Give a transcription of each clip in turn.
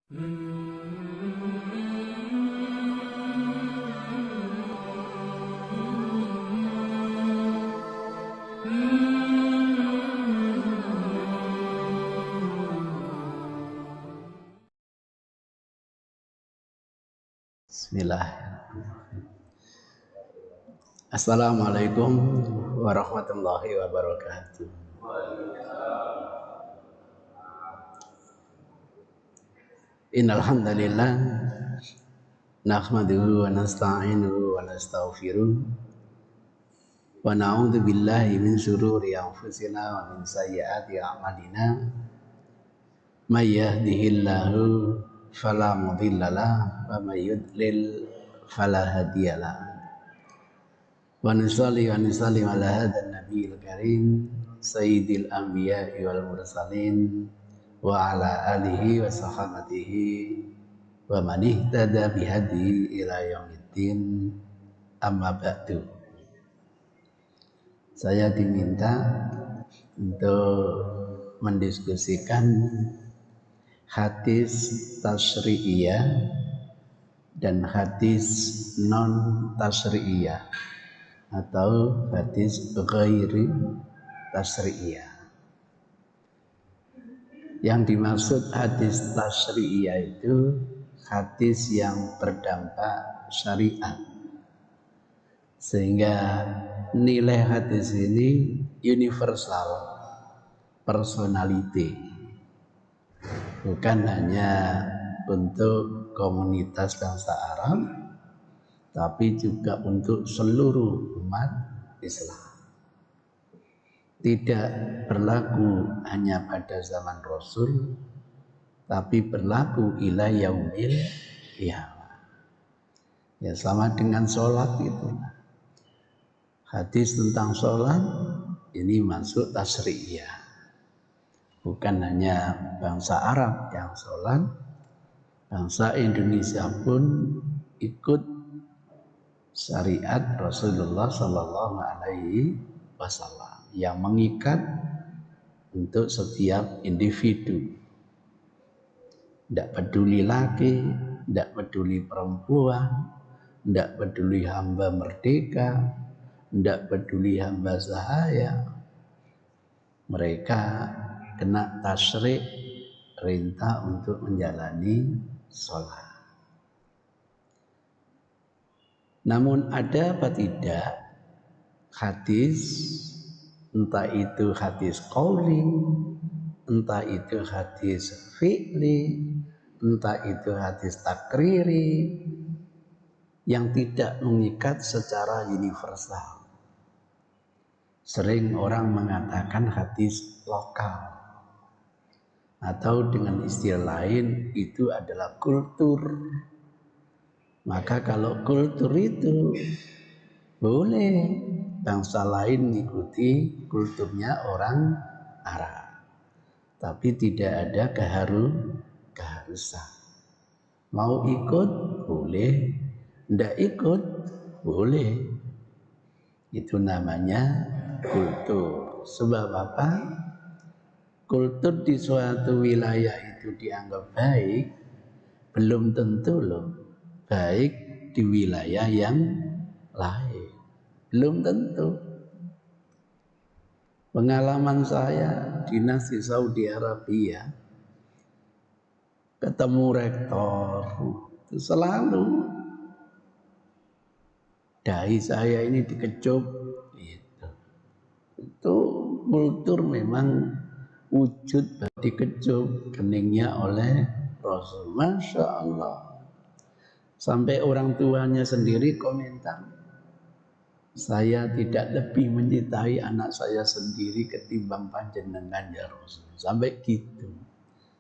Bismillahirrahmanirrahim. Assalamualaikum warahmatullahi wabarakatuh. Innal hamdalillah nahmaduhu wa nasta'inuhu wa nastaghfiruh wa na'udzu billahi min syururi anfusina wa min sayyiati a'malina. May yahdihillahu fala mudhillalah wa may yudlil fala hadiyalah. Wa nusalli wa nusallim ala hadzal nabiyil karim sayyidil anbiya'i wal mursalin wa ala alihi wa sahabatihi wa man ihtada bihadihi ila yaumiddin, amma ba'du. Saya diminta untuk mendiskusikan hadis tasyri'iyah dan hadis non tasyri'iyah atau hadis ghairi tasyri'iyah. Yang dimaksud hadis tasyri'iyah itu hadis yang berdampak syariat, sehingga nilai hadis ini universal, personality, bukan hanya untuk komunitas bangsa Arab, tapi juga untuk seluruh umat Islam. Tidak berlaku hanya pada zaman Rasul, tapi berlaku ila yaumil qiyamah. Ya, sama dengan sholat itu. Hadis tentang sholat ini masuk tasyri'iyah. Bukan hanya bangsa Arab yang sholat, bangsa Indonesia pun ikut syariat Rasulullah Sallallahu Alaihi Wasallam yang mengikat untuk setiap individu. Tidak peduli laki, tidak peduli perempuan, tidak peduli hamba merdeka, tidak peduli hamba sahaya. Mereka kena tasyri', perintah untuk menjalani sholat. Namun ada apa tidak hadis, entah itu hadis qauli, entah itu hadis fi'li, entah itu hadis takriri, yang tidak mengikat secara universal. Sering orang mengatakan hadis lokal, atau dengan istilah lain itu adalah kultur. Maka kalau kultur itu boleh bangsa lain mengikuti kulturnya orang Arab, tapi tidak ada keharusan. Mau ikut boleh, tidak ikut boleh. Itu namanya kultur. Sebab apa? Kultur di suatu wilayah itu dianggap baik, belum tentu loh baik di wilayah yang lain. Belum tentu. Pengalaman saya dinas di Saudi Arabia, ketemu rektor, itu selalu dahi saya ini dikecup gitu. Itu kultur memang wujud dikecup keningnya oleh Rasul. Masya Allah. Sampai orang tuanya sendiri komentar, saya tidak lebih mencintai anak saya sendiri ketimbang panjenengan ya Rasul. Sampai gitu.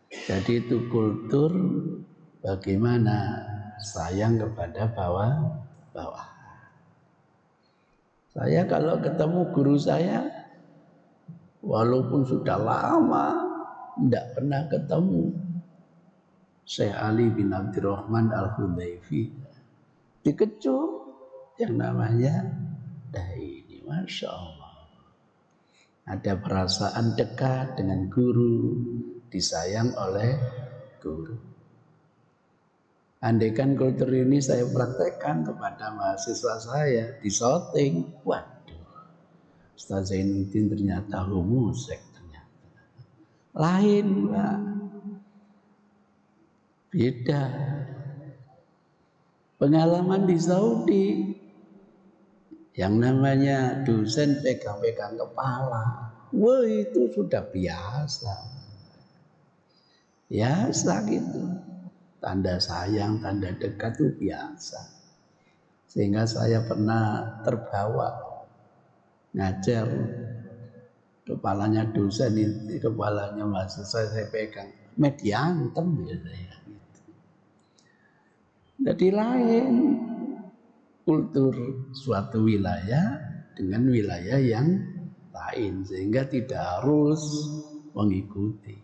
Jadi itu kultur bagaimana sayang kepada bawah. Saya kalau ketemu guru saya, walaupun sudah lama tidak pernah ketemu, Syekh Ali bin Abdurrahman Al-Hudayfi, dikecup yang namanya dahi ini. Masya Allah. Ada perasaan dekat dengan guru, disayang oleh guru. Andaikan kultur ini saya praktekkan kepada mahasiswa saya di shooting, waduh, Ustaz Zainuddin ternyata homosek ternyata. Lain, Pak. Beda. Pengalaman di Saudi, yang namanya dosen pegang-pegang kepala, wah itu sudah biasa. Biasa gitu. Tanda sayang, tanda dekat itu biasa. Sehingga saya pernah terbawa ngajar, kepalanya dosen itu, kepalanya mahasiswa saya pegang, mediantem biasanya gitu. Jadi lain kultur suatu wilayah dengan wilayah yang lain, sehingga tidak harus mengikuti.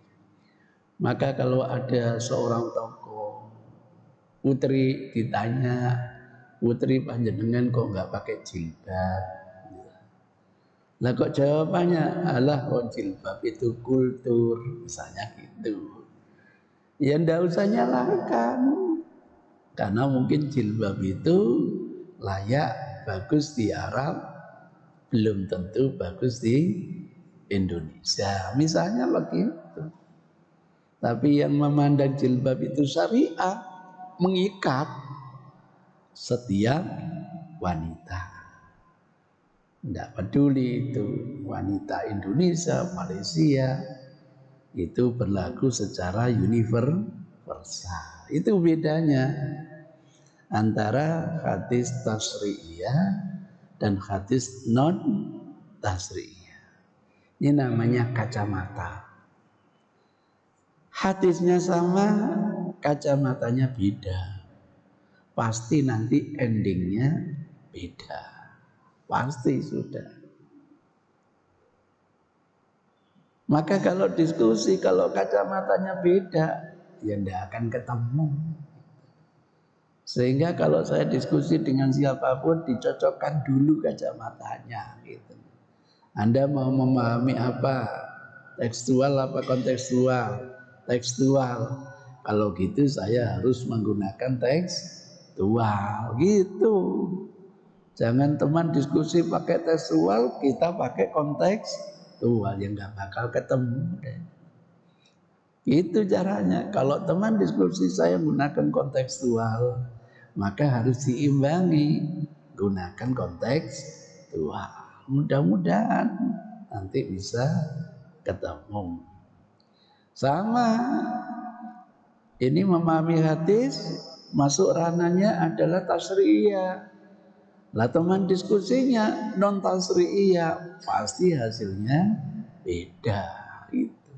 Maka kalau ada seorang tokoh, putri ditanya, putri panjenengan kok nggak pakai jilbab? Lah kok jawabannya, alah kok jilbab itu kultur, misalnya gitu. Ya ndak usah nyalakan, karena mungkin jilbab itu layak bagus di Arab, belum tentu bagus di Indonesia, misalnya begitu. Tapi yang memandang jilbab itu syariah, mengikat setiap wanita. Tidak peduli itu wanita Indonesia, Malaysia, itu berlaku secara universal. Itu bedanya antara hadis tasri'iyah dan hadis non tasri'iyah. Ini namanya kacamata. Hadisnya sama, kacamatanya beda. Pasti nanti endingnya beda. Pasti sudah. Maka kalau diskusi, kalau kacamatanya beda, ya tidak akan ketemu. Sehingga kalau saya diskusi dengan siapapun, dicocokkan dulu kacamatanya. Gitu. Anda mau memahami apa? Tekstual apa kontekstual? Tekstual. Kalau gitu saya harus menggunakan tekstual. Gitu. Jangan teman diskusi pakai tekstual, kita pakai kontekstual, yang nggak bakal ketemu deh. Itu caranya. Kalau teman diskusi saya menggunakan kontekstual, maka harus diimbangi gunakan kontekstual. Mudah-mudahan nanti bisa ketemu. Sama, ini memahami hadis, masuk ranahnya adalah tasri'iyah. Lah teman diskusinya non tasri'iyah, pasti hasilnya beda gitu.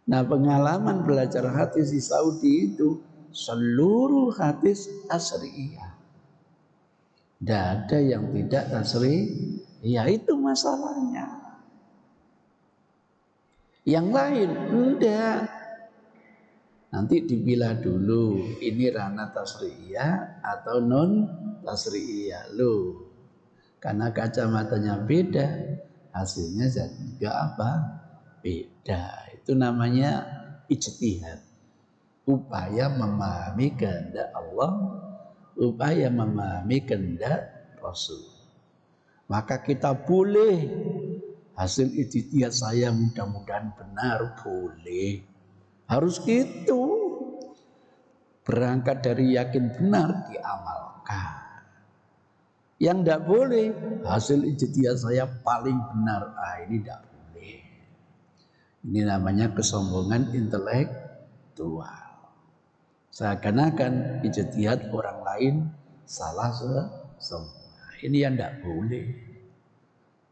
Nah, pengalaman belajar hadis di Saudi itu seluruh hadis tasri'iyah. Tidak ada yang tidak tasri'iyah, itu masalahnya. Yang lain enggak. Nanti dipilah dulu, ini ranah tasri'iyah atau non tasri'iyah. Loh, karena kacamatanya beda, hasilnya juga apa? Beda. Itu namanya ijtihad. Upaya memahami kehendak Allah, upaya memahami kehendak Rasul. Maka kita boleh hasil ijtihad saya mudah-mudahan benar, boleh. Harus gitu. Berangkat dari yakin benar diamalkan. Yang tidak boleh hasil ijtihad saya paling benar. Ini tidak boleh. Ini namanya kesombongan intelektual. Seakan-akan ijtihad orang lain salah semua. Ini yang tidak boleh.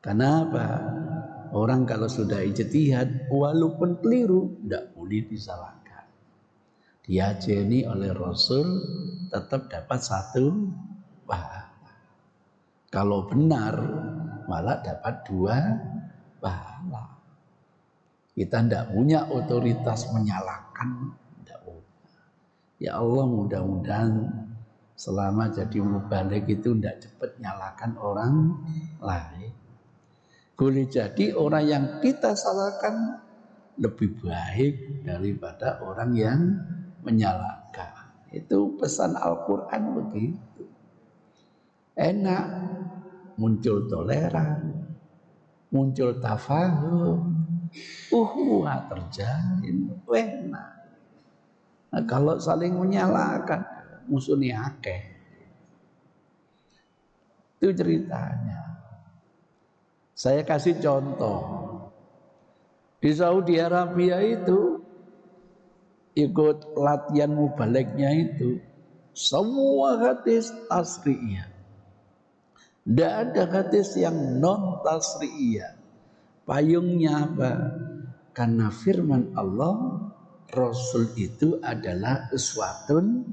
Kenapa? Orang kalau sudah ijtihad walaupun keliru tidak boleh disalahkan. Diajeni oleh Rasul tetap dapat satu pahala. Kalau benar malah dapat dua pahala. Kita tidak punya otoritas menyalahkan. Ya Allah, mudah-mudahan selama jadi mubalik itu tidak cepat nyalakan orang lain. Boleh jadi orang yang kita salahkan lebih baik daripada orang yang menyalahkan. Itu pesan Al-Quran begitu. Enak, muncul toleran, muncul tafahum, uhwah terjalin, enak. Nah, kalau saling menyalahkan, musuhnya akeh. Itu ceritanya. Saya kasih contoh. Di Saudi Arabia itu ikut latihan mubaliknya itu semua hadis tasriyah. Tidak ada hadis yang non tasriyah. Payungnya apa? Karena firman Allah, Rasul itu adalah uswatun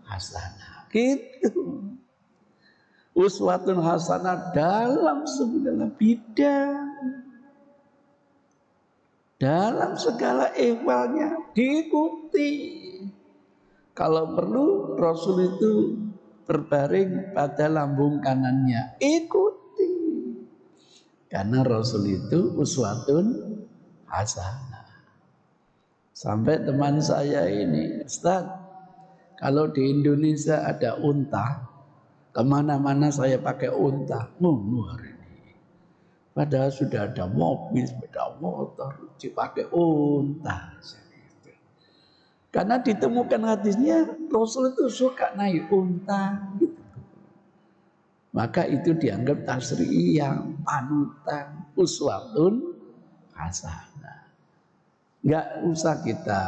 hasanah. Gitu. Uswatun hasanah dalam segala bidang, dalam segala ehwalnya diikuti. Kalau perlu Rasul itu berbaring pada lambung kanannya, ikuti. Karena Rasul itu uswatun hasanah. Sampai teman saya ini, Ustaz, kalau di Indonesia ada unta, kemana-mana saya pakai unta. Luar ini. Padahal sudah ada mobil, sepeda motor, dipakai unta. Karena ditemukan hadisnya Rasul itu suka naik unta gitu. Maka itu dianggap tasriyah, panutan, uswatun hasanah. Enggak usah kita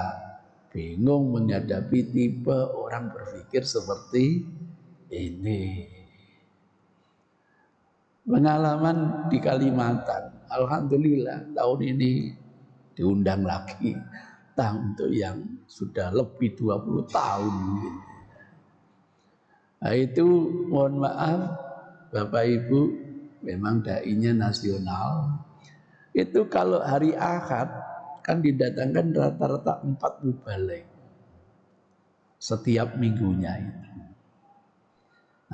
bingung menghadapi tipe orang berpikir seperti ini. Pengalaman di Kalimantan, alhamdulillah tahun ini diundang lagi untuk yang sudah lebih 20 tahun. Nah itu mohon maaf Bapak Ibu, memang dai-nya nasional. Itu kalau hari Ahad kan didatangkan rata-rata 4 mubalik setiap minggunya itu.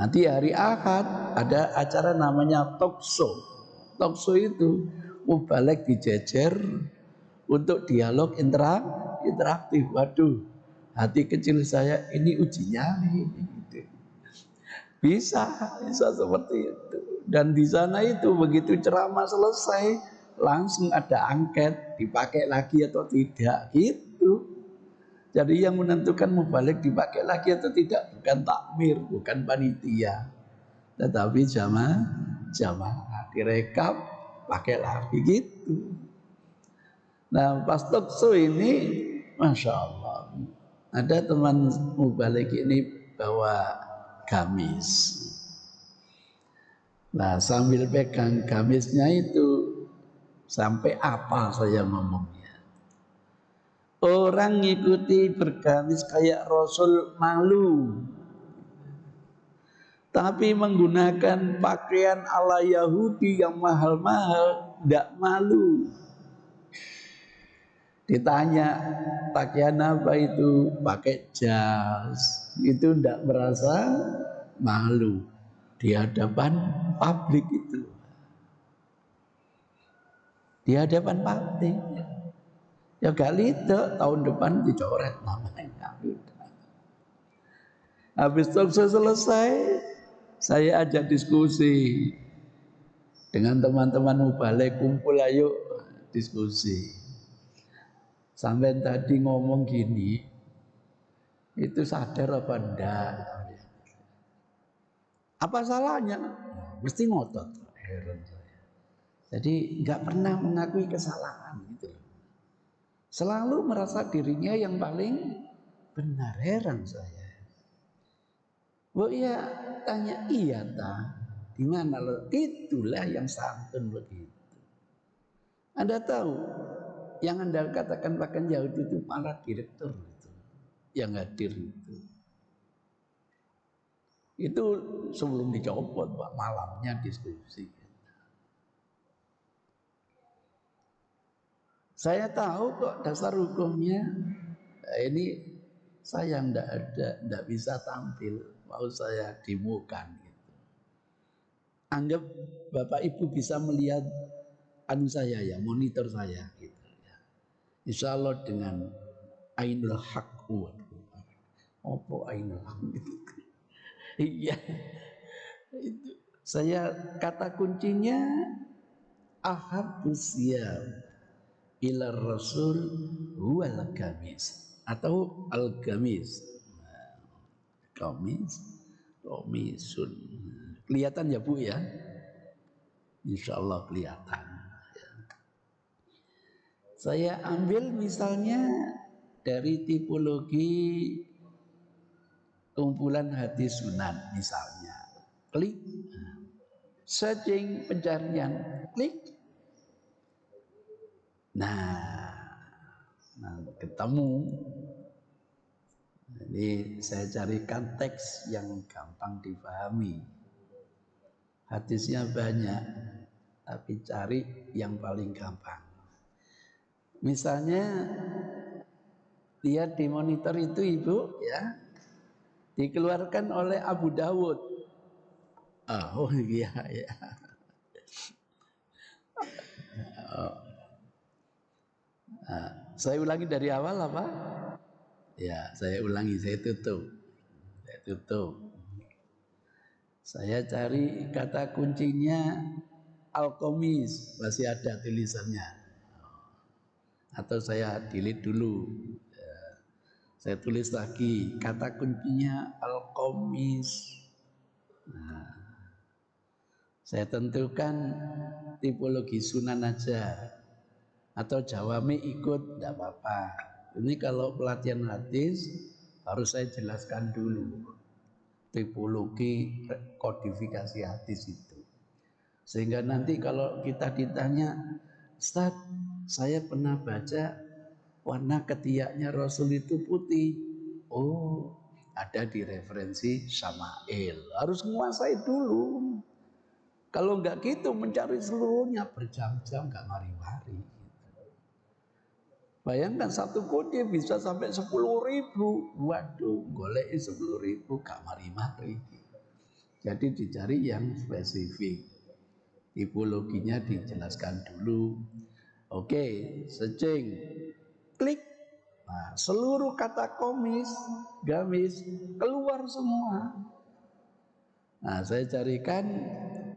Nanti hari Ahad ada acara namanya talkshow. Talkshow itu mubalik dijejer untuk dialog interaktif. Waduh, hati kecil saya ini uji nyali. Bisa seperti itu. Dan di sana itu begitu ceramah selesai, langsung ada angket, dipakai lagi atau tidak gitu. Jadi yang menentukan mubalik dipakai lagi atau tidak bukan takmir, bukan panitia, tetapi jamaah direkap pakai lagi gitu. Nah pas talkshow ini, masya Allah, ada teman mubalik ini bawa gamis. Nah sambil pegang gamisnya itu sampai apa saya ngomongnya. Orang ngikuti bergamis kayak Rasul malu. Tapi menggunakan pakaian ala Yahudi yang mahal-mahal tidak malu. Ditanya pakaian apa itu, pakai jas, itu tidak merasa malu di hadapan publik itu. Di hadapan publik. Ya kali itu tahun depan dicoret namanya. Habis talkshow selesai, saya ajak diskusi dengan teman-teman mubalik, kumpul ayo diskusi. Sampai tadi ngomong gini, itu sadar apa enggak? Apa salahnya? Mesti ngotot. Heran saya. Jadi nggak pernah mengakui kesalahan gitu. Selalu merasa dirinya yang paling benar. Heran saya. Oh iya, tanya iya ta. Di mana lo? Itulah yang santun begitu. Anda tahu, yang Anda katakan bahkan Yahudi itu malah direktur itu, yang hadir itu. Itu sebelum dicopot Pak, malamnya diskusi. Saya tahu kok dasar hukumnya. Nah, ini saya tidak bisa tampil, mau saya demokan gitu. Anggap Bapak Ibu bisa melihat anu saya ya, monitor saya gitu ya. Insya Allah dengan ainul haq. Apa ainul hamid. Iya. Itu. Saya kata kuncinya ahabus siyam ila rasul huwal gamis atau al gamis. Gamis, komisun. Kelihatan ya Bu ya? Insya Allah kelihatan. Saya ambil misalnya dari tipologi kumpulan hadis sunan misalnya. Klik. Searching pencarian. Klik. Nah, ketemu. Jadi saya carikan teks yang gampang dipahami. Hadisnya banyak, tapi cari yang paling gampang. Misalnya lihat di monitor itu Ibu ya, dikeluarkan oleh Abu Dawud. Oh iya ya. Saya ulangi dari awal apa? Ya, saya ulangi, saya tutup. Saya cari kata kuncinya Al-Qamis, masih ada tulisannya. Atau saya delete dulu. Saya tulis lagi kata kuncinya Al-Qamis. Saya tentukan tipologi sunan aja. Atau jawami ikut, tidak apa-apa. Ini kalau pelatihan hadis harus saya jelaskan dulu tipologi kodifikasi hadis itu. Sehingga nanti kalau kita ditanya, Ustaz, saya pernah baca warna ketiaknya Rasul itu putih. Oh, ada di referensi Syama'il. Harus menguasai dulu. Kalau enggak gitu mencari seluruhnya berjam-jam enggak mari-mari. Bayangkan satu kode bisa sampai 10.000. Waduh, golek 10.000 gak mari-mari. Jadi dicari yang spesifik. Tipologinya dijelaskan dulu. Oke, searching. Klik. Nah, seluruh kata gamis keluar semua. Nah, saya carikan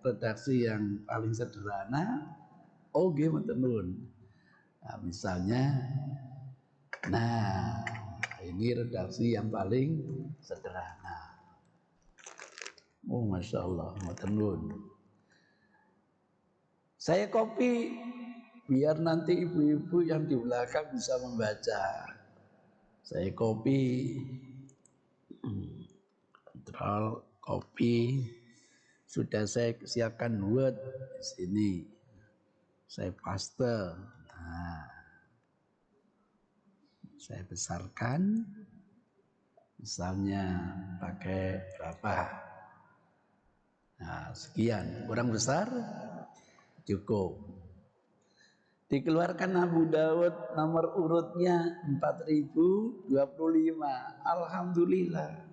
redaksi yang paling sederhana. Oke, teman-teman. Nah, misalnya, ini redaksi yang paling sederhana. Oh, Masya Allah, teman-teman. Saya copy biar nanti ibu-ibu yang di belakang bisa membaca. Saya copy, Ctrl copy. Sudah saya siapkan Word di sini. Saya paste. Saya besarkan, misalnya pakai berapa? Nah, sekian, kurang besar, cukup. Dikeluarkan Abu Dawud nomor urutnya 4025. Alhamdulillah.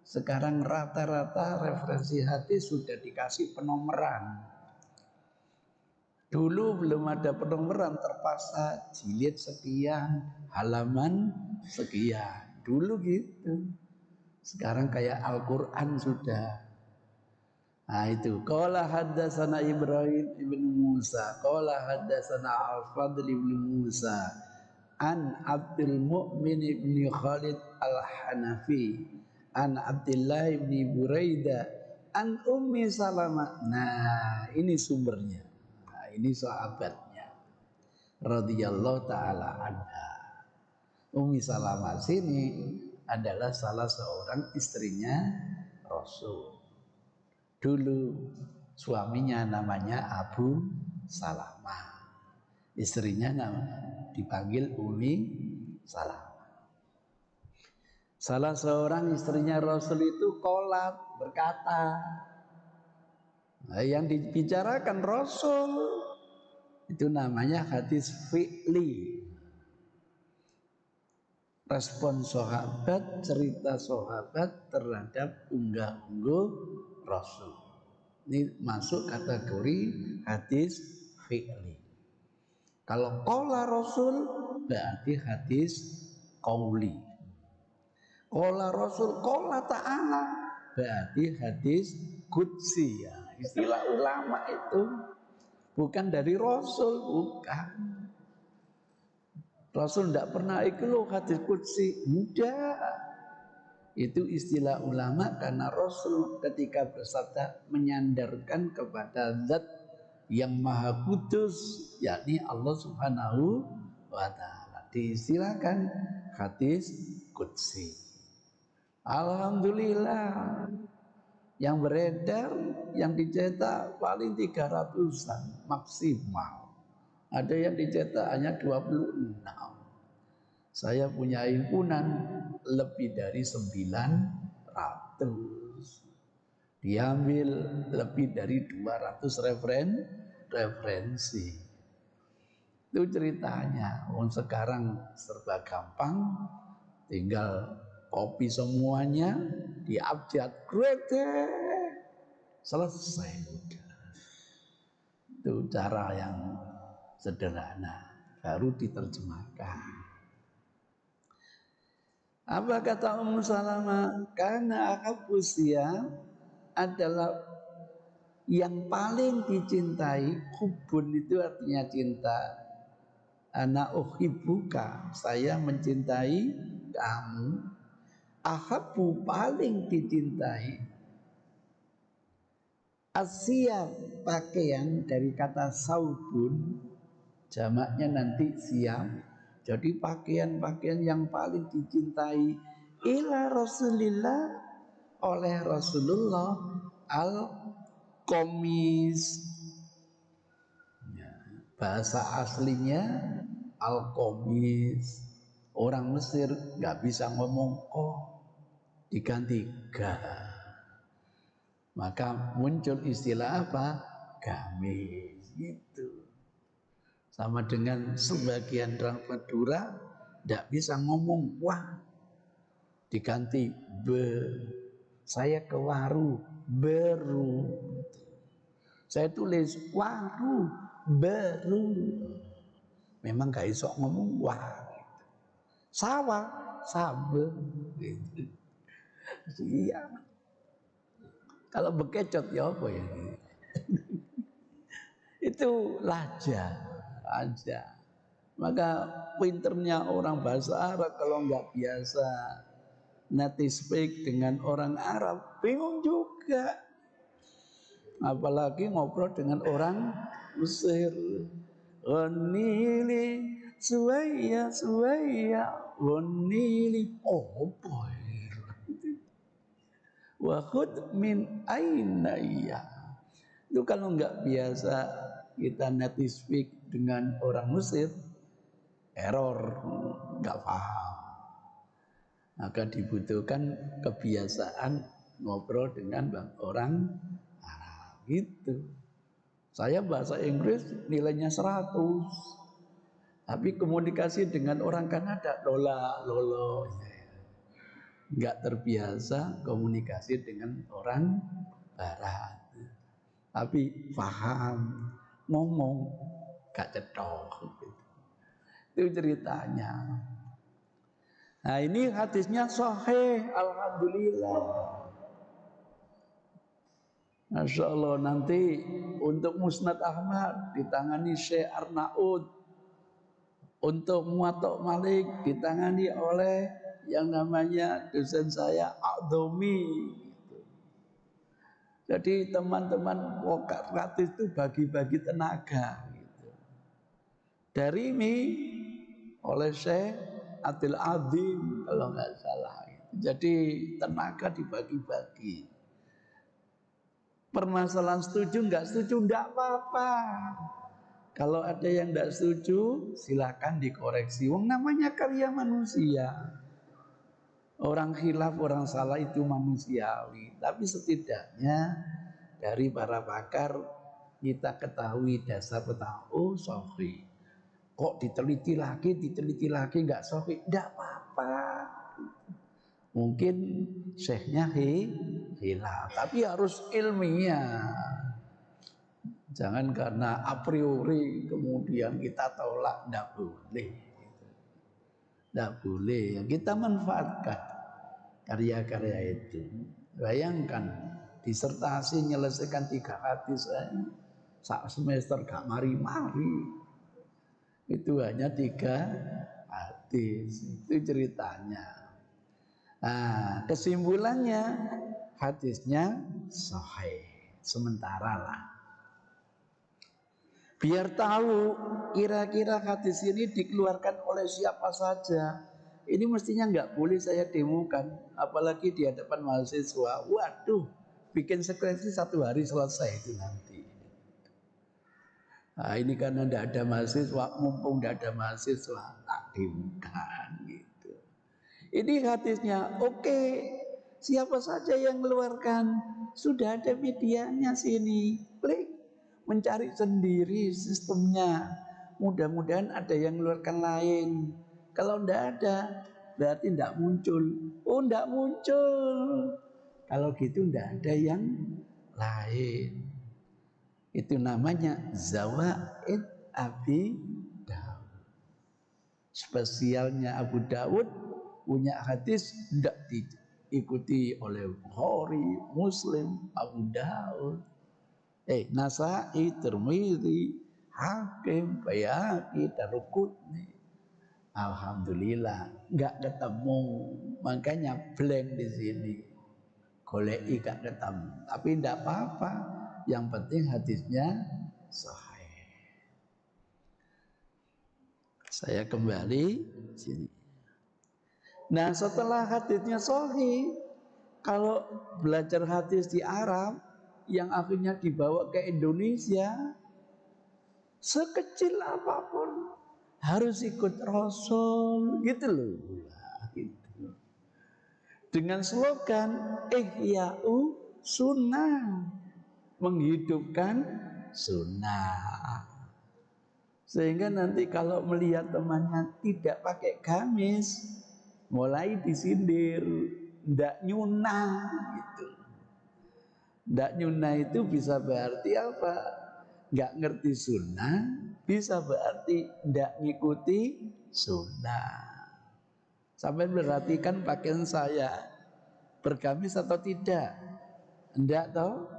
Sekarang rata-rata referensi hadis sudah dikasih penomoran. Dulu belum ada penomoran, terpaksa jilid sekian, halaman sekian. Dulu gitu. Sekarang kayak Al-Quran sudah. Nah itu. Qala haddatsana Ibrahim ibn Musa. Qala haddatsana Al-Fadl ibn Musa. An Abdul Mu'min ibn Khalid Al-Hanafi. An Abdullah ibn Buraidah. An Ummi Salamah. Nah ini sumbernya. Ini sahabatnya radhiyallahu taala anha. Ummi Salamah sini adalah salah seorang istrinya Rasul. Dulu suaminya namanya Abu Salamah. Istrinya dipanggil Ummi Salamah. Salah seorang istrinya Rasul itu qolat, berkata. Nah, yang dibicarakan Rasul itu namanya hadis fi'li. Respon sahabat, cerita sahabat terhadap unggah-ungguh Rasul. Ini masuk kategori hadis fi'li. Kalau qala Rasul berarti hadis qauli. Qala Rasul, qala ta'ala. Berarti hadis qudsi ya. Istilah ulama itu bukan dari Rasul, bukan. Rasul tidak pernah ikut hadis qudsi, tidak. Itu istilah ulama karena Rasul ketika bersabda menyandarkan kepada zat yang maha kudus, yakni Allah Subhanahu wa ta'ala. Diistilahkan hadis qudsi. Alhamdulillah yang beredar, yang dicetak paling 300-an maksimal. Ada yang dicetak hanya 26. Saya punya himpunan lebih dari 900. Diambil lebih dari 200 referensi. Itu ceritanya. Sekarang serba gampang, tinggal copy semuanya, diabjad, selesai. Itu cara yang sederhana, baru diterjemahkan. Apa kata Ummu Salamah? Karena ahabus siyam adalah yang paling dicintai. Hubun itu artinya cinta. Ana uhibbuka, saya mencintai kamu. Ahabu paling dicintai. Asyam pakaian dari kata saubun, jamaknya nanti siam. Jadi pakaian-pakaian yang paling dicintai ila Rasulillah, oleh Rasulullah, al-qamis. Ya, bahasa aslinya al-qamis. Orang Mesir nggak bisa ngomong kok, diganti ga. Maka muncul istilah apa? Gamis gitu. Sama dengan sebagian orang Madura tidak bisa ngomong wah, diganti be. Saya ke waru beru. Saya tulis waru beru. Memang gak iso ngomong wah. Sawah sabe gitu. Iya. Kalau bekecot ya apa ya? Itu aja. Maka pinternya orang bahasa Arab kalau nggak biasa native speak dengan orang Arab, bingung juga. Apalagi ngobrol dengan orang Mesir. Wanili suwaya wanili boy. Wahud min ainaya. Itu kalau nggak biasa kita native speak dengan orang Mesir, error, nggak paham. Maka dibutuhkan kebiasaan ngobrol dengan orang Arab gitu. Saya bahasa Inggris nilainya 100, tapi komunikasi dengan orang Kanada lolo. Nggak terbiasa komunikasi dengan orang Barat, tapi paham ngomong gak cetok gitu. Itu ceritanya. Nah ini hadisnya sahih, alhamdulillah. Masya Allah, nanti untuk Musnad Ahmad ditangani Syekh Arnaud, untuk Muwatta Malik ditangani oleh yang namanya dosen saya A'dhomi gitu. Jadi teman-teman Wokratis itu bagi-bagi tenaga gitu. Dari ini oleh Syekh Adil Azim kalau nggak salah gitu. Jadi tenaga dibagi-bagi. Permasalahan setuju nggak setuju nggak apa-apa. Kalau ada yang nggak setuju silakan dikoreksi. Wong namanya karya manusia. Orang khilaf, orang salah itu manusiawi. Tapi setidaknya dari para pakar kita ketahui dasar tentang sahih. Kok diteliti lagi nggak sahih, nggak apa-apa. Mungkin syekhnya khilaf, tapi harus ilmiah. Jangan karena a priori kemudian kita tolak, nggak boleh. Tidak boleh, kita manfaatkan. karya-karya itu. Bayangkan disertasi menyelesaikan 3 hadis sak semester gak mari-mari. Itu hanya 3 hadis. Itu ceritanya. Nah, kesimpulannya hadisnya sahih. Sementara lah. Biar tahu kira-kira hadis ini dikeluarkan oleh siapa saja. Ini mestinya nggak boleh saya demokan, apalagi di hadapan mahasiswa. Waduh, bikin skripsi 1 hari selesai itu nanti. Nah, ini karena tidak ada mahasiswa, mumpung tidak ada mahasiswa, tak demokan gitu. Ini hadisnya, oke, siapa saja yang mengeluarkan, sudah ada medianya sini, klik, mencari sendiri sistemnya. Mudah-mudahan ada yang mengeluarkan lain. Kalau tidak ada, berarti tidak muncul. Oh, tidak muncul. Kalau gitu tidak ada yang lain. Itu namanya Zawaid Abi Dawud. Spesialnya Abu Dawud punya hadis tidak diikuti oleh Bukhari, Muslim, Abu Dawud, Nasai, Tirmidzi, Hakim, Baihaqi, Daruqutni. Alhamdulillah nggak ketemu, makanya blank di sini. Goleki gak ketemu, tapi tidak apa-apa. Yang penting hadisnya sahih. Saya kembali sini. Nah, setelah hadisnya sahih, kalau belajar hadis di Arab yang akhirnya dibawa ke Indonesia, sekecil apapun harus ikut Rasul, gitu loh. Nah, gitu. Dengan slogan Ihya'u Sunnah, menghidupkan sunnah. Sehingga nanti kalau melihat temannya tidak pakai gamis, mulai disindir, ndak nyunah gitu. Ndak nyunah itu bisa berarti apa? Nggak ngerti sunnah, bisa berarti ndak ngikuti sunnah. Sampai perhatikan pakaian saya, bergamis atau tidak? Ndak toh?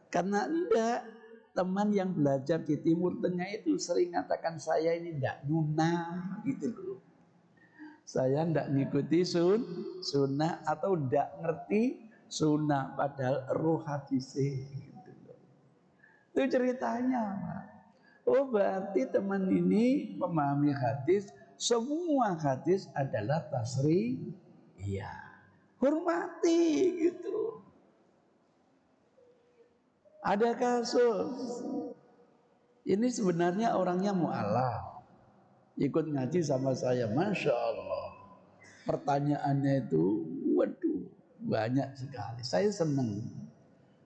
Karena enggak, teman yang belajar di Timur Tengah itu sering katakan saya ini enggak nyunah gitu loh. Saya enggak ngikuti sunnah atau enggak ngerti sunnah padahal roh hadisnya gitu loh. Itu ceritanya. Oh, berarti teman ini memahami hadis, semua hadis adalah tasri, iya. Hormati gitu. Ada kasus, ini sebenarnya orangnya mu'alaf, ikut ngaji sama saya, Masya Allah. Pertanyaannya itu, waduh, banyak sekali. Saya senang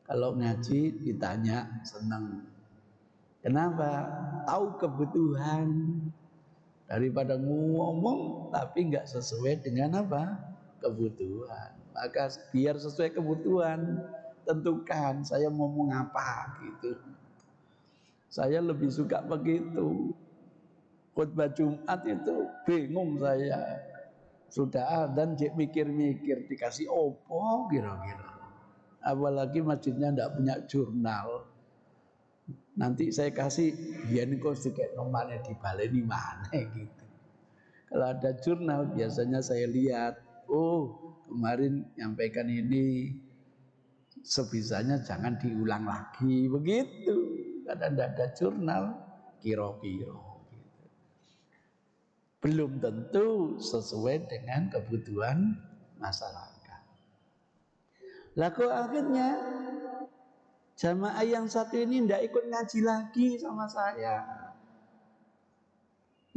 kalau ngaji ditanya, senang. Kenapa? Tahu kebutuhan. Daripada ngomong tapi nggak sesuai dengan apa? Kebutuhan. Maka biar sesuai kebutuhan, tentukan saya mau ngomong apa gitu. Saya lebih suka begitu. Khutbah Jumat itu bingung saya. Sudah adzan cek mikir-mikir dikasih opo kira-kira. Apalagi masjidnya tidak punya jurnal. Nanti saya kasih biar kok sedikit nomornya dibaleni mana gitu. Kalau ada jurnal biasanya saya lihat, oh kemarin nyampaikan ini, sebisanya jangan diulang lagi begitu. Karena tidak ada jurnal kiro-kiro gitu. Belum tentu sesuai dengan kebutuhan masyarakat. Lalu akhirnya jamaah yang satu ini tidak ikut ngaji lagi sama saya.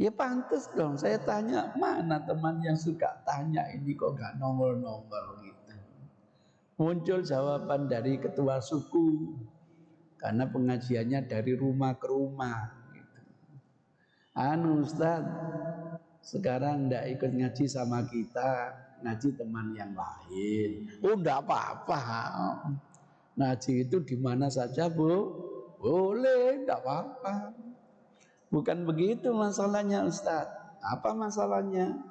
Ya pantas dong, saya tanya, mana teman yang suka tanya ini kok gak nongol-nongol gitu. Muncul jawaban dari ketua suku, karena pengajiannya dari rumah ke rumah gitu. Ustaz, sekarang ndak ikut ngaji sama kita, ngaji teman yang lain. Oh, ndak apa-apa. Ngaji itu di mana saja, Bu? Boleh, ndak apa-apa. Bukan begitu masalahnya, Ustaz. Apa masalahnya?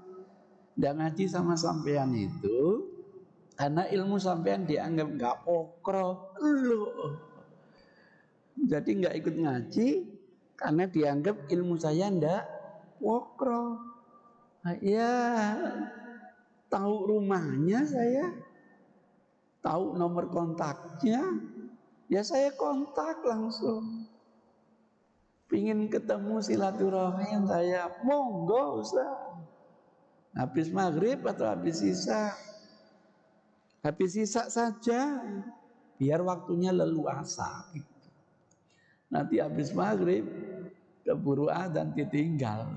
Ndak ngaji sama sampean itu Karena ilmu sampean dianggap nggak pokro, loh. Jadi nggak ikut ngaji karena dianggap ilmu saya ndak pokro. Nah, ya, tahu rumahnya saya, tahu nomor kontaknya, ya saya kontak langsung. Pingin ketemu silaturahim saya, monggo Ustaz. Habis maghrib atau habis isya? Habis isya saja, biar waktunya leluasa. Nanti habis maghrib keburu adzan ditinggal.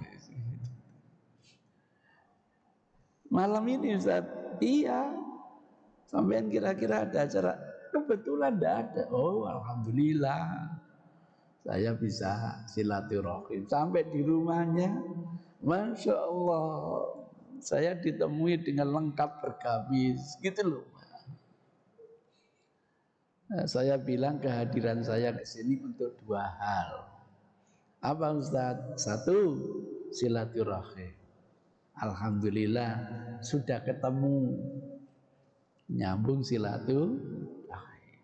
Malam ini Ustaz, iya. Sampean kira-kira ada acara? Kebetulan tidak ada. Oh, alhamdulillah. Saya bisa silaturahim sampai di rumahnya. Masya Allah, saya ditemui dengan lengkap bergamis, gitu loh. Nah, saya bilang kehadiran saya ke sini untuk dua hal. Apa Ustaz? Satu, silaturahim. Alhamdulillah sudah ketemu, nyambung silaturahim.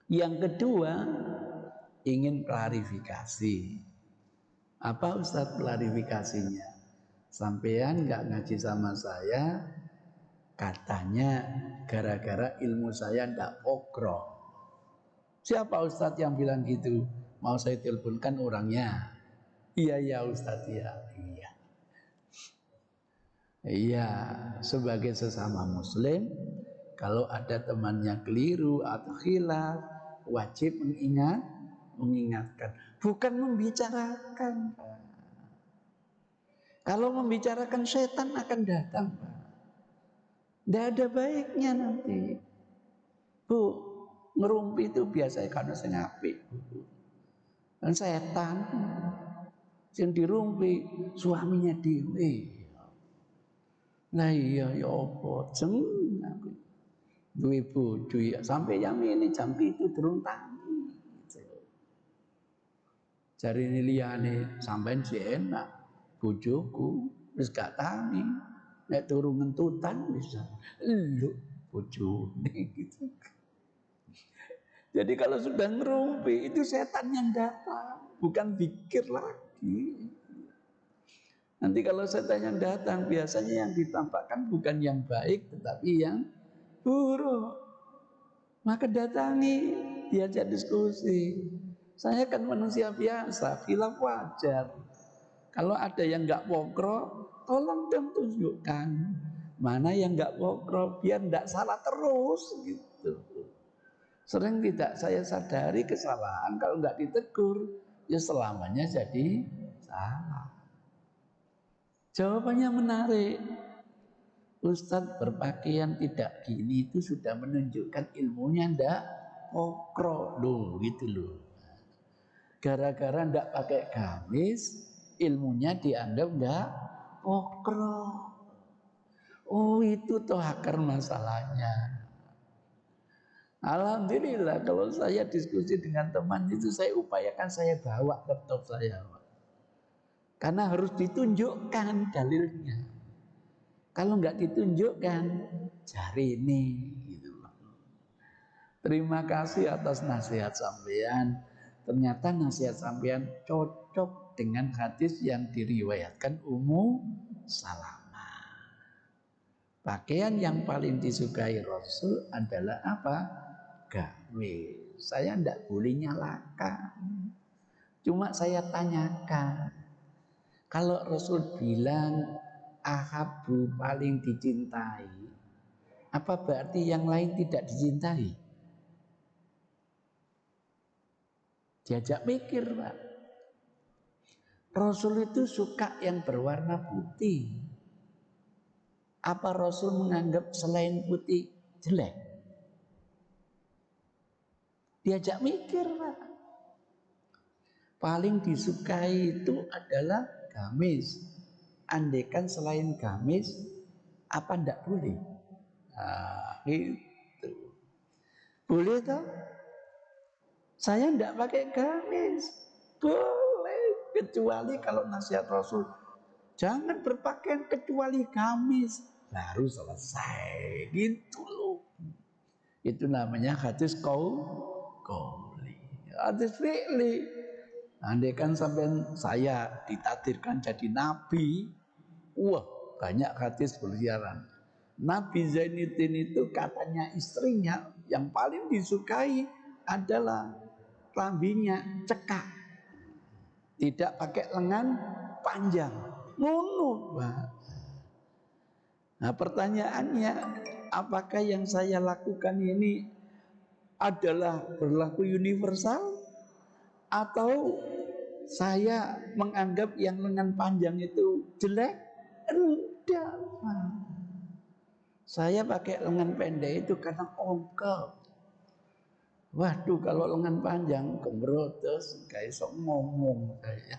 Yang kedua, ingin klarifikasi. Apa Ustaz klarifikasinya? Sampean nggak ngaji sama saya, katanya gara-gara ilmu saya ndak pokro. Siapa Ustadz yang bilang gitu? Mau saya teleponkan orangnya? Iya ya Ustadz ya. Iya. Iya, sebagai sesama muslim, kalau ada temannya keliru atau khilaf, wajib mengingatkan, bukan membicarakan. Kalau membicarakan setan akan datang, tidak ada baiknya nanti. Bu, ngerumpi itu biasanya karena saya apik. Dan setan yang dirumpi suaminya dewe. Nah iya ya apa jeng aku duwe bojo ya sampai jam ini jam itu durung tangi gitu. Jari ini liyane sampean sih enak bojoku wis gak tangi nek turu ngentutan bisa lho bojone gitu. Jadi kalau sudah ngerumpi itu setan yang datang, bukan pikir lagi. Nanti kalau setan yang datang biasanya yang ditampakkan bukan yang baik tetapi yang buruk. Maka datangi, diajak diskusi. Saya kan manusia biasa, khilaf wajar. Kalau ada yang nggak pokro, tolong dong tunjukkan mana yang nggak pokro biar nggak salah terus gitu. Sering tidak saya sadari kesalahan, kalau nggak ditegur, ya selamanya jadi salah. Jawabannya menarik. Ustadz berpakaian tidak gini itu sudah menunjukkan ilmunya ndak pokro loh gitu loh. Gara-gara ndak pakai gamis, ilmunya dianggap ndak pokro. Oh itu toh akar masalahnya. Alhamdulillah kalau saya diskusi dengan teman itu saya upayakan saya bawa laptop saya. Karena harus ditunjukkan dalilnya. Kalau nggak ditunjukkan, cari ini. Gitu. Terima kasih atas nasihat sampean. Ternyata nasihat sampean cocok dengan hadis yang diriwayatkan Ummu Salamah. Pakaian yang paling disukai Rasul adalah apa? Gamis. Saya tidak boleh nyalakan. Cuma saya tanyakan. Kalau Rasul bilang ahabu paling dicintai, apa berarti yang lain tidak dicintai? Diajak mikir, Pak. Rasul itu suka yang berwarna putih. Apa Rasul menganggap selain putih jelek? Diajak mikir, Pak. Paling disukai itu adalah gamis. Andaikan selain gamis, apa ndak boleh? Nah, itu. Boleh toh? Saya ndak pakai gamis. Boleh, kecuali kalau nasihat Rasul, jangan berpakaian kecuali gamis. Baru selesai, gitu loh. Itu namanya hadis qauli. Hadis fi'li. Andai kan sampai saya ditakdirkan jadi nabi, wah banyak hadis bersiaran. Nabi Zainuddin itu katanya istrinya yang paling disukai adalah kelambinya cekak, tidak pakai lengan panjang. Ngono, Pak. Nah, pertanyaannya, apakah yang saya lakukan ini adalah berlaku universal atau saya menganggap yang lengan panjang itu jelek? Enggak, Pak. Saya pakai lengan pendek itu karena ongkep. Waduh, kalau lengan panjang kembrotes, kayak sok ngomong saya.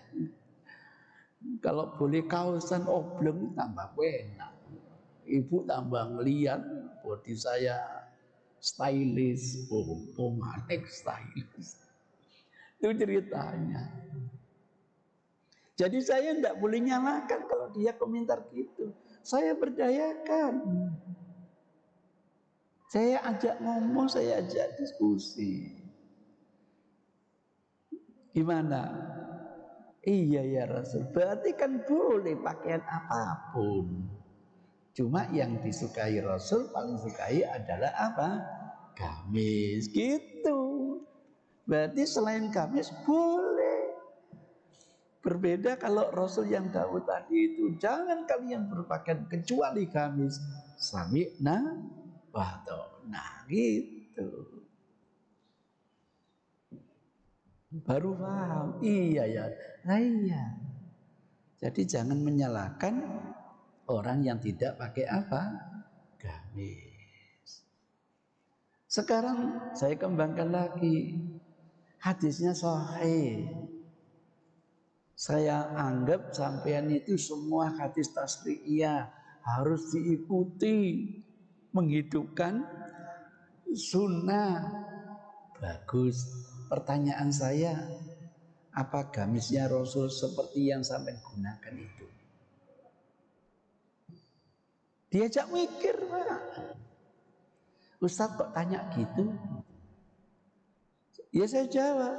Kalau boleh kausan oblong tambah enak. Ibu tambah ngeliat body saya stylish, manik stylish. Itu ceritanya. Jadi saya tidak boleh nyalakan kalau dia komentar gitu. Saya berdayakan. Saya ajak ngomong, saya ajak diskusi. Gimana? Iya ya Rasul. Berarti kan boleh pakaian apapun. Cuma yang disukai Rasul paling sukai adalah apa? Gamis gitu. Berarti selain gamis boleh. Berbeda kalau Rasul yang Daud tadi itu, jangan kalian berpakaian kecuali gamis. Sami'na wa ta'na gitu. Baru paham. Iya ya. Nah iya. Jadi jangan menyalahkan orang yang tidak pakai apa? Gamis. Sekarang saya kembangkan lagi. Hadisnya sahih. Saya anggap sampean itu semua hadis tasriyah harus diikuti, menghidupkan sunnah. Bagus. Pertanyaan saya, apa gamisnya Rasul seperti yang sampean gunakan itu? Diajak mikir, Pak. Ustadz kok tanya gitu? Ya saya jawab,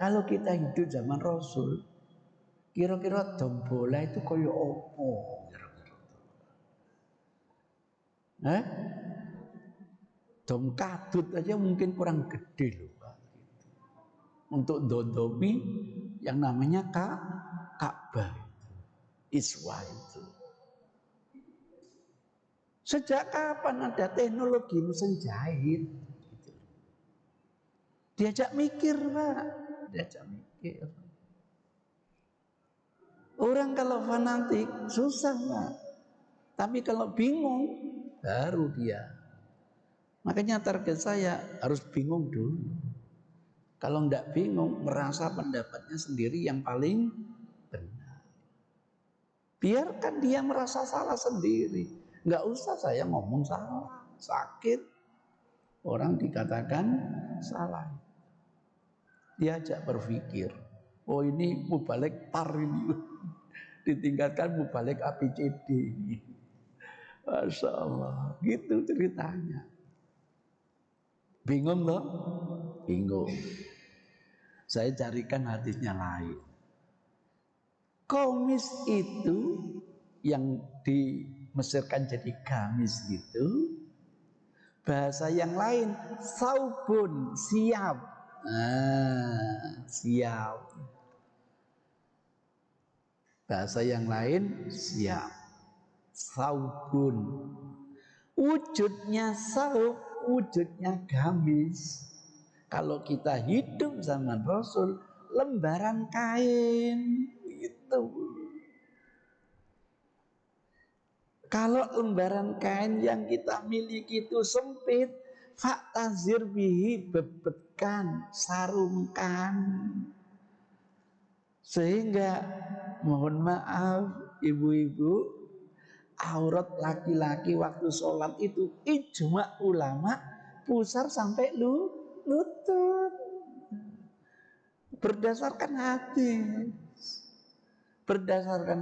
kalau kita hidup zaman Rasul, kira-kira dombola itu koyo opo? Dom kadut aja mungkin kurang gede loh, Pak. Untuk dodomi yang namanya Ka'bah, Iswa itu. Sejak kapan ada teknologi mesin jahit? Gitu. Diajak mikir, Pak. Diajak mikir. Orang kalau fanatik susah, Pak. Tapi kalau bingung baru dia. Makanya target saya harus bingung dulu. Kalau enggak bingung, merasa pendapatnya sendiri yang paling benar. Biarkan dia merasa salah sendiri. Enggak usah saya ngomong salah. Sakit. Orang dikatakan salah. Diajak berpikir. Oh ini mubalik par ini. Ditingkatkan mubalik ABCD. Masya Allah. Gitu ceritanya. Bingung loh? Bingung. Saya carikan hadisnya lain. Komis itu yang dimesirkan jadi gamis gitu. Bahasa yang lain, saubun, siap. Siap. Bahasa yang lain, siap. Saubun. Wujudnya saub, wujudnya gamis. Kalau kita hidup zaman Rasul, lembaran kain itu. Kalau lembaran kain yang kita miliki itu sempit, faktazir bihi, bebetkan, sarungkan. Sehingga mohon maaf ibu-ibu, aurat laki-laki waktu sholat itu ijma ulama pusar sampai lutut. Berdasarkan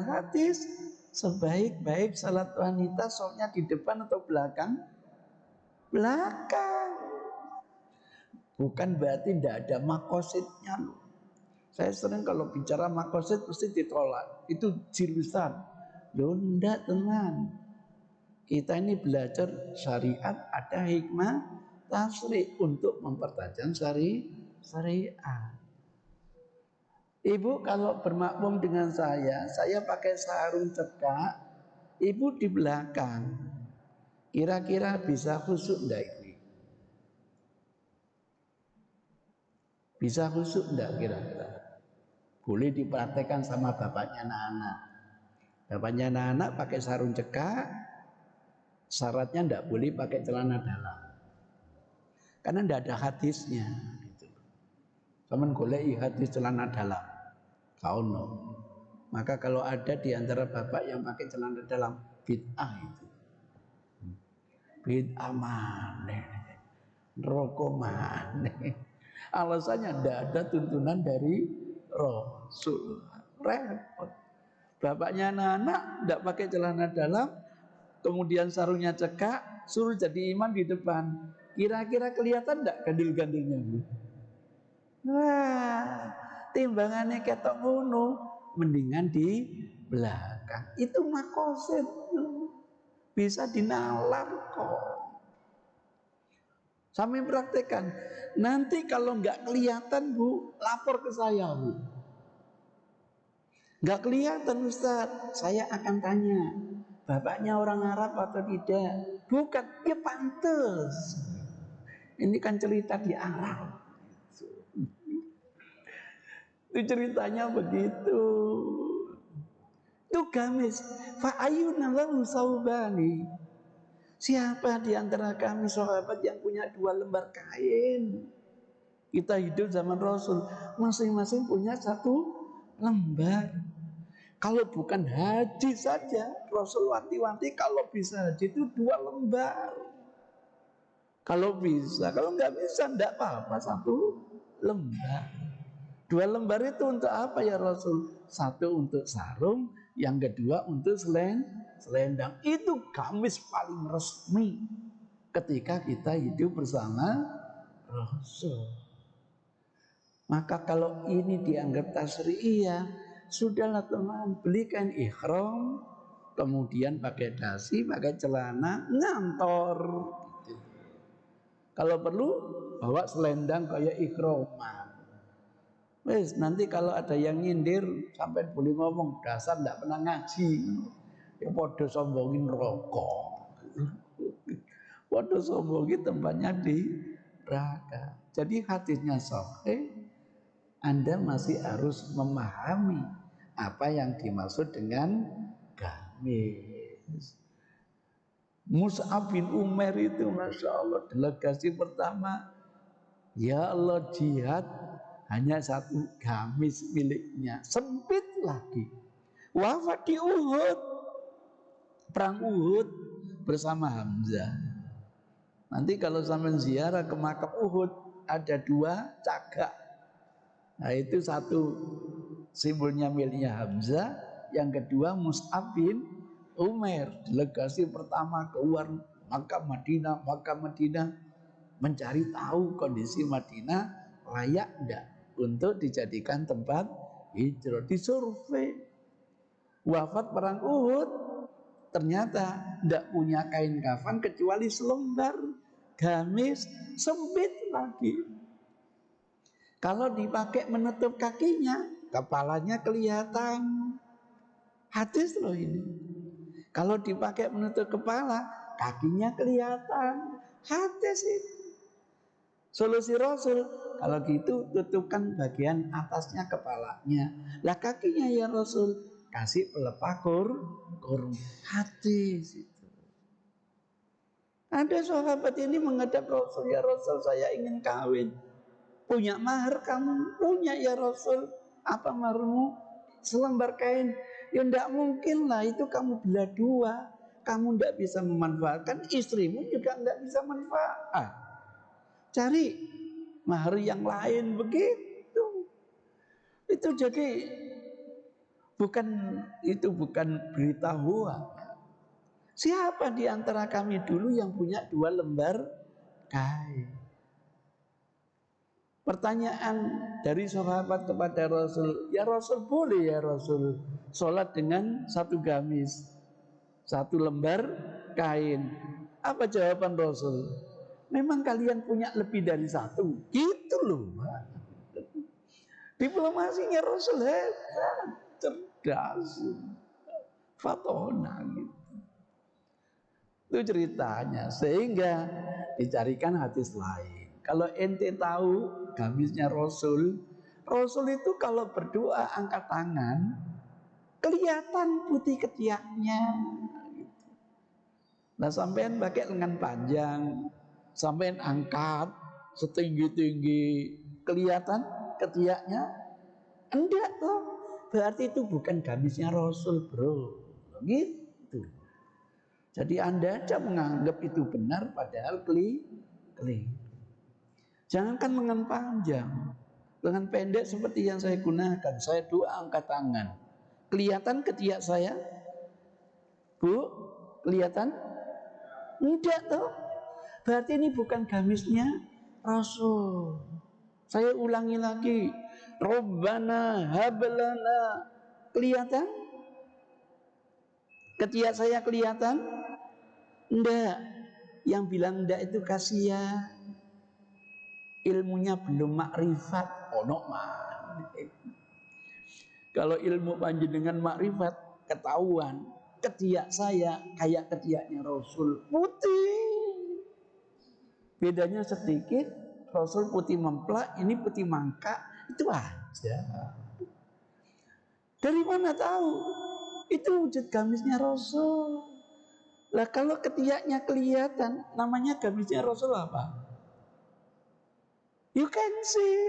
hadis, sebaik-baik salat wanita sholatnya di depan atau belakang? belakang. Bukan berarti tidak ada makosidnya loh. Saya sering kalau bicara makosid mesti ditolak. Itu jurusan. Loh enggak teman. Kita ini belajar syariat, ada hikmah tasri untuk mempertajam syariat. Ibu kalau bermakmum dengan saya pakai sarung cekak, ibu di belakang. Kira-kira bisa khusyuk enggak ini? Bisa khusyuk enggak kira-kira? Boleh dipraktekkan sama bapaknya anak-anak. Bapaknya anak-anak pakai sarung cekak, syaratnya enggak boleh pakai celana dalam. Karena enggak ada hadisnya. Gitu. Cuman golei hadis celana dalam. Kau no. Maka kalau ada di antara bapak yang pakai celana dalam, bid'ah itu. Bid'ah maneh. Rokok maneh. Alasannya tidak ada tuntunan dari Rasul. Repot. Bapaknya anak-anak tidak pakai celana dalam, kemudian sarungnya cekak, suruh jadi imam di depan. Kira-kira kelihatan tidak gandil-gandilnya? Wah, timbangannya ketok ngono, mendingan di belakang. Itu makosid, bisa dinalar kok. Sampai praktekkan. Nanti kalau nggak kelihatan Bu, lapor ke saya Bu. Nggak kelihatan Ustaz, saya akan tanya, bapaknya orang Arab atau tidak? Bukan, ya pantes. Ini kan cerita di Arab. Itu ceritanya begitu. Itu gamis. Fa'ayuna lahu saubani. Siapa di antara kami sahabat yang punya 2 lembar kain? Kita hidup zaman Rasul, masing-masing punya 1 lembar. Kalau bukan haji saja, Rasul wanti-wanti kalau bisa haji itu 2 lembar. Kalau bisa, kalau nggak bisa enggak apa-apa 1 lembar. 2 lembar itu untuk apa ya Rasul? 1 untuk sarung, yang kedua untuk selendang. Itu gamis paling resmi ketika kita hidup bersama Rasul. Maka kalau ini dianggap tasriyah, sudahlah teman, beli kain ihram, kemudian pakai dasi, pakai celana, ngantor. Gitu. Kalau perlu bawa selendang kayak ihraman. Wes nanti kalau ada yang nyindir sampai boleh ngomong dasar ndak pernah ngaji. Ya podo sombongin rokok. Podo sombongin tempatnya di neraka. Jadi hadisnya sahih. Anda masih harus memahami apa yang dimaksud dengan gamis. Mus'ab bin Umair itu Masya Allah delegasi pertama. Ya Allah jihad hanya 1 gamis miliknya, sempit lagi. Wafat di Uhud, perang Uhud bersama Hamzah. Nanti kalau sampai ziarah ke makam Uhud ada 2 cagak. Nah itu 1 simbolnya miliknya Hamzah, yang kedua Mus'ab bin Umair, delegasi pertama keluar Makkah Madinah mencari tahu kondisi Madinah layak enggak untuk dijadikan tempat hijrah. Disurvei. Wafat perang Uhud ternyata enggak punya kain kafan kecuali selembar gamis, sempit lagi. Kalau dipakai menutup kakinya, kepalanya kelihatan. Hadis loh ini. Kalau dipakai menutup kepala, kakinya kelihatan. Hadis itu. Solusi Rasul, kalau gitu tutupkan bagian atasnya kepalanya. Lah kakinya ya Rasul, kasih pelepah kurung. Hadis itu. Ada sahabat ini menghadap Rasul, ya Rasul saya ingin kawin. Punya mahar kamu? Punya ya Rasul. Apa maharmu? Selembar kain. Ya enggak mungkin lah, itu kamu belah 2. Kamu enggak bisa memanfaatkan, istrimu juga enggak bisa manfaat. Cari mahar yang lain begitu. Itu jadi bukan berita hoax. Siapa di antara kami dulu yang punya 2 lembar kain. Pertanyaan dari sahabat kepada Rasul, ya Rasul boleh ya Rasul sholat dengan satu gamis, satu lembar kain. Apa jawaban Rasul? Memang kalian punya lebih dari satu. Gitu loh. Diplomasinya Rasul hebat, cerdas, fatona gitu. Itu ceritanya. Sehingga dicarikan hadis lain. Kalau ente tahu gamisnya Rasul, Rasul itu kalau berdoa angkat tangan, kelihatan putih ketiaknya. Nah, sampean pakai lengan panjang, sampean angkat setinggi-tinggi, kelihatan ketiaknya? Enggak loh. Berarti itu bukan gamisnya Rasul, bro. Gitu. Jadi Anda aja menganggap itu benar padahal keliru. Jangankan lengan panjang, lengan pendek seperti yang saya gunakan. Saya doa angkat tangan. Kelihatan ketiak saya? Bu, kelihatan? Enggak toh. Berarti ini bukan gamisnya Rasul. Saya ulangi lagi. Rabbana hablana. Kelihatan? Ketiak saya kelihatan? Enggak. Yang bilang enggak itu kasihan. Ilmunya belum makrifat. Ono Kalau ilmu panjenengan makrifat, ketahuan ketiak saya kayak ketiaknya Rasul, putih. Bedanya sedikit, Rasul putih memplak, ini putih mangkak, itu aja. Dari mana tahu? Itu wujud gamisnya Rasul. Lah kalau ketiaknya kelihatan, namanya gamisnya Rasul apa? You can see.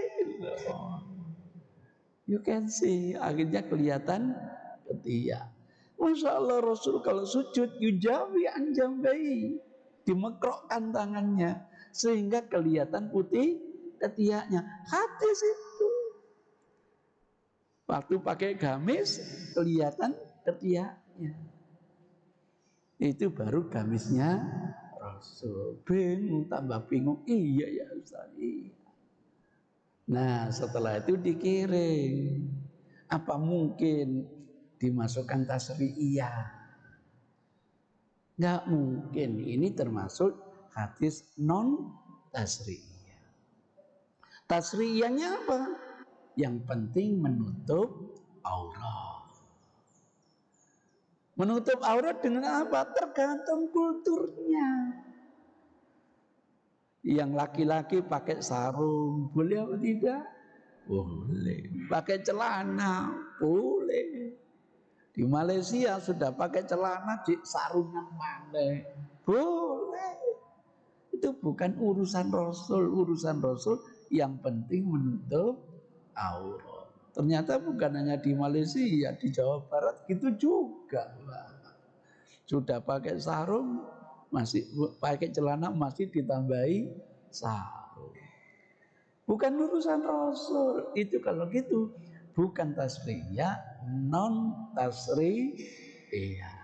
You can see. Akhirnya kelihatan ketiak. Masya Allah, Rasul kalau sujud yujawi anjambai, dimekrokkan tangannya sehingga kelihatan putih ketiaknya. Hadis itu. Waktu pakai gamis kelihatan ketiaknya. Itu baru gamisnya Rasul. Bingung, tambah bingung. Iya ya Ustaz. Iya. Nah, setelah itu dikirim. Apa mungkin dimasukkan tasriyah? Nggak mungkin. Ini termasuk hadis non tasriyah. Tasriyahnya apa? Yang penting menutup aurat. Menutup aurat dengan apa? Tergantung kulturnya. Yang laki-laki pakai sarung, boleh atau tidak? Boleh. Pakai celana, boleh. Di Malaysia sudah pakai celana di sarungan mana? Boleh. Itu bukan urusan Rasul. Urusan Rasul yang penting menutup aurat. Ternyata bukan hanya di Malaysia, di Jawa Barat gitu juga. Sudah pakai sarung, masih pakai celana masih ditambahi sarung. Bukan urusan Rasul. Itu kalau gitu bukan tasriyah, non tasriyah.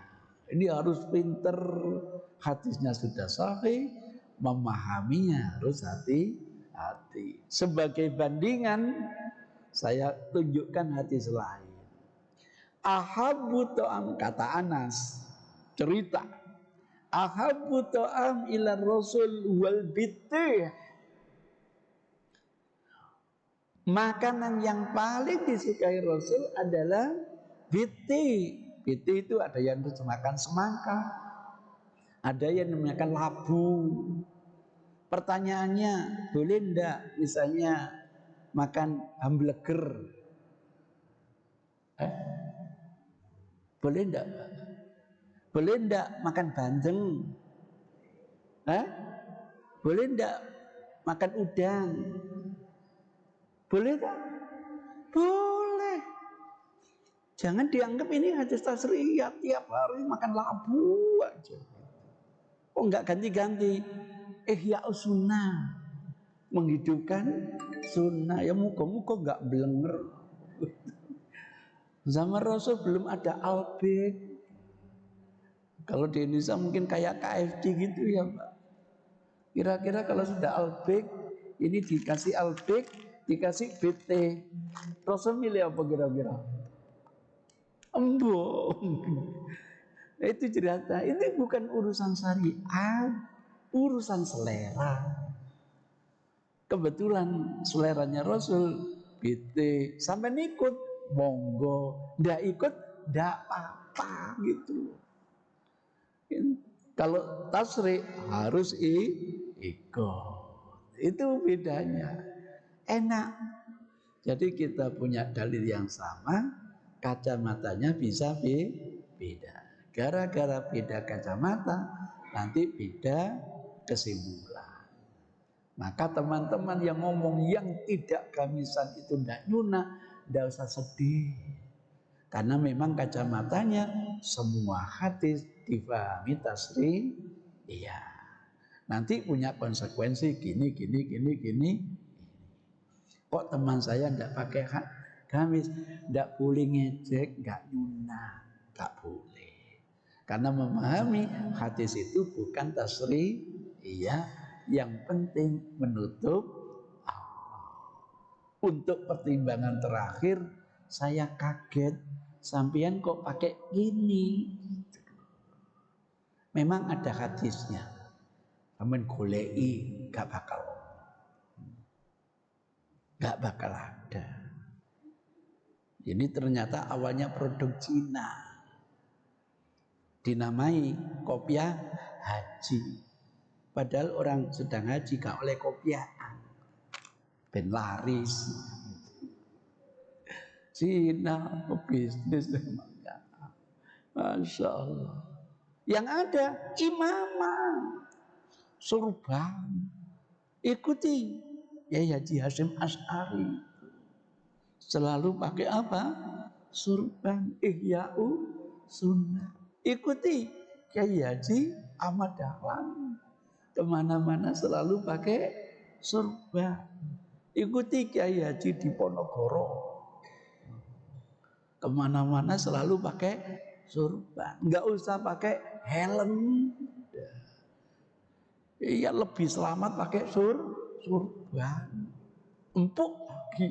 Ini harus pinter, hadisnya sudah sahih, memahaminya harus hati-hati. Sebagai bandingan, saya tunjukkan hadis lain. Ahabbu ta'am, kata Anas, cerita. Ahabbu ta'am ila Rasul wal bittih. Makanan yang paling disukai Rasul adalah biti. Biti itu ada yang terjemahkan semangka, ada yang dinamakan labu. Pertanyaannya, boleh enggak misalnya makan hambleger? Boleh enggak? Boleh enggak makan bandeng? Boleh enggak makan udang? Boleh tak? Boleh. Jangan dianggap ini hadis tasriyah, tiap hari makan labu aja. Oh enggak ganti-ganti. Ihya sunnah, menghidupkan sunnah. Ya muka-muka enggak belenger. Zaman Rasul belum ada Albek. Kalau di Indonesia mungkin kayak KFC gitu ya Pak. Kira-kira kalau sudah albik, ini dikasih albik, dikasih BT, Rasul milih apa kira-kira? Embung. Itu cerita. Ini bukan urusan syariat, urusan selera. Kebetulan seleranya Rasul BT, sampai ikut, monggo. Ndak ikut, ndak apa-apa gitu. Kalau tasri harus ikut. Itu bedanya. Enak. Jadi kita punya dalil yang sama, kacamatanya bisa beda. Gara-gara beda kacamata, nanti beda kesimpulan. Maka teman-teman yang ngomong yang tidak gamisan itu tidak nyunah, tidak usah sedih. Karena memang kacamatanya semua hadis difahami tasri, iya. Nanti punya konsekuensi gini. Kok teman saya tidak pakai gamis, tidak boleh ngejek, nggak nyunah, nggak boleh. Karena memahami hadis itu bukan tasri, iya. Yang penting menutup Allah. Untuk pertimbangan terakhir, saya kaget. Sampean kok pakai gini? Memang ada hadisnya. Namun golei gak bakal ada. Ini ternyata awalnya produk Cina. Dinamai kopiah haji. Padahal orang sedang haji gak oleh kopiah. Ben laris. Cina bisnis memangnya. Masya Allah. Yang ada imamah, surban. Ikuti Yai Haji Hasyim Asy'ari. Selalu pakai apa? Surban, ihya'u sunnah. Ikuti Yai Haji Ahmad Dahlan. Kemana-mana selalu pakai surban. Ikuti Kiai Haji Diponegoro. Kemana-mana selalu pakai surban. Nggak usah pakai helm. Iya, lebih selamat pakai surban. Empuk lagi.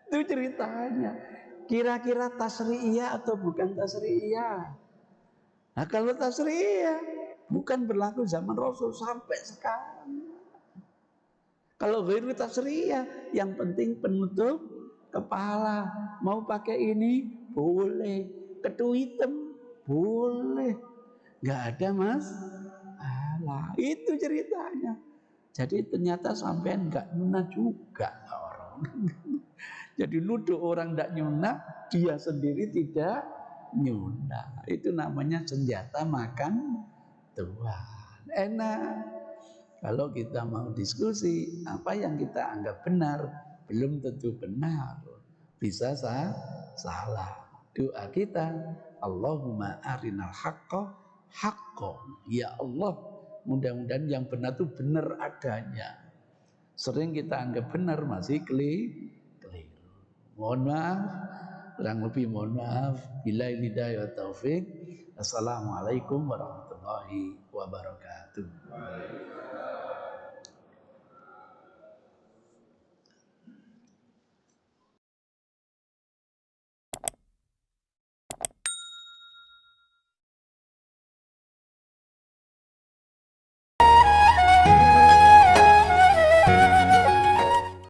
Itu ceritanya. Kira-kira tasriyah atau bukan tasriyah? Nah kalau tasriyah bukan berlaku zaman Rasul sampai sekarang. Kalau ghairu tasriyah, yang penting penutup kepala. Mau pakai ini boleh, ketu hitam boleh, nggak ada mas. Alah, itu ceritanya. Jadi ternyata sampean nggak nyunah juga orang. Jadi nuduh orang nggak nyunah, dia sendiri tidak nyunah. Itu namanya senjata makan Tuhan. Enak. Kalau kita mau diskusi, apa yang kita anggap benar belum tentu benar. Bisa salah. Doa kita, Allahumma arinal haqqa haqqo. Ya Allah, mudah-mudahan yang benar itu benar adanya. Sering kita anggap benar masih keliru. Mohon maaf, kurang lebih mohon maaf. Billahi hidayah taufik. Assalamualaikum warahmatullahi wabarakatuh.